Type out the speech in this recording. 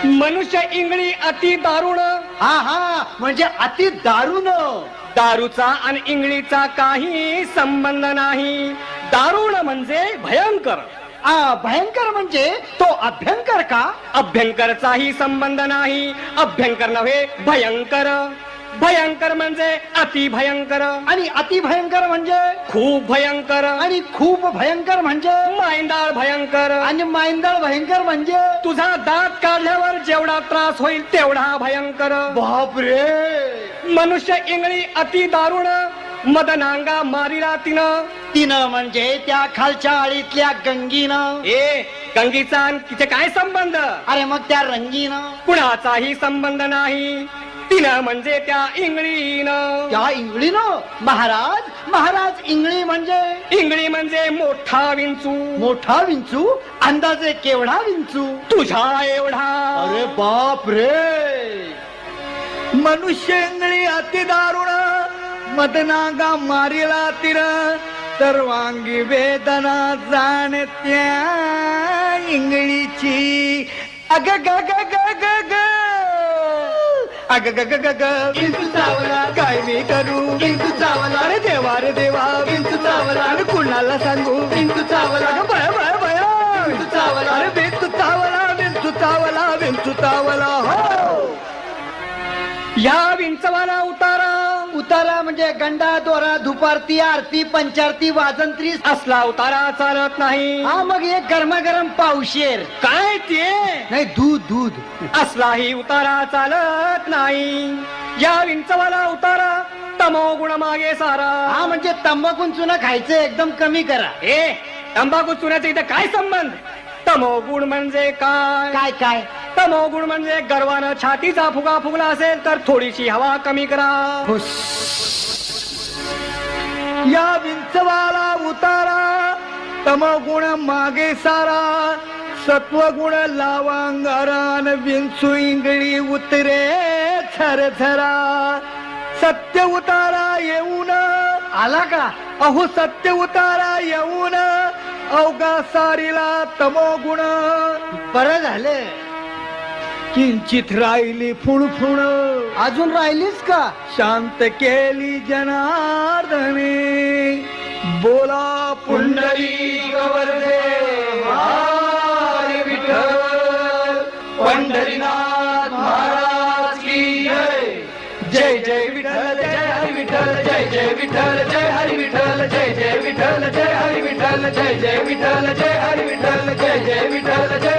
मनुष्य इंगळी अति दारुण. हा म्हणजे अति दारुण. दारूचा आणि इंगळीचा काही संबंध नाही. दारुण म्हणजे भयंकर. भयंकर म्हणजे तो अभ्यंकर का? अभ्यंकरचाही संबंध नाही. अभ्यंकर नव्हे भयंकर. भयंकर म्हणजे अति भयंकर. आणि अति भयंकर म्हणजे खूप भयंकर. आणि खूप भयंकर म्हणजे मायंदाळ भयंकर. आणि मायंदाळ भयंकर म्हणजे तुझा दात काढल्यावर जेवढा त्रास होईल तेवढा भयंकर. बापरे. मनुष्य इंगळी अति दारुण. मदनांगा मारिला तिनं म्हणजे त्या खालच्या आळीतल्या गंगीनं. गंगीचा आणि तिचे काय संबंध? अरे मग त्या रंगीनं कुणाचाही संबंध नाही. तिनं म्हणजे त्या इंगळीनं. त्या इंगळीनं. महाराज इंगळी म्हणजे? इंगळी म्हणजे मोठा विंचू. मोठा विंचू? अंदाजे केवढा विंचू? तुझा एवढा. अरे बाप रे. मनुष्य इंगळी अति दारुण. मदनागा मारिला तिर. सर्वांगी वेदना जाणत्या इंगळीची. अग ग ग ग ग ग. अग ग ग ग ग. विंचू चावला काय मी करू? विंचू चावला. अरे देवा विंचू चावला. अरे कुणाला सांगू? विंचू चावला. भय भय भय. विंचू चावला. अरे विंचू चावला. हो. या विंचवाला उतारा म्हणजे गंडा दोरा धुपारती आरती पंचारती वाजंत्री असला उतारा चालत नाही. मग एक गरमागरम पावशेर. काय ते? नाही दूध. असलाही उतारा चालत नाही. या विंचवाला उतारा तमोगुण मागे सारा. म्हणजे तंबाखून चुना खायचं एकदम कमी करा. तंबाखू चुन्याचा इथे काय संबंध? तमोगुण म्हणजे काय? काय तमोगुण म्हणजे गर्वानं छातीचा फुगा फुगला असेल तर थोडीशी हवा कमी करा. या विंचवाला उतारा तमोगुण मागे सारा. सत्वगुण लावांगारान विंचू इंगळी उतरे थरथरा. सत्य उतारा येऊन आला का? अहो सत्य उतारा येऊन अवघा सारीला तमोगुण. बरं झालं. किंचित राहिली फुणफुण. अजून राहिलीच का? शांत केली जनार्दने. बोला पुंडलिक वरदे हरी विठ्ठल. पंढरीनाथ महाराज की जय. जय जय विठ्ठल जय हरी विठ्ठल. जय जय विठ्ठल जय हरी विठ्ठल. जय जय विठ्ठल जय हरी विठ्ठल. जय जय विठ्ठल जय हरी विठ्ठल. जय जय विठ्ठल जय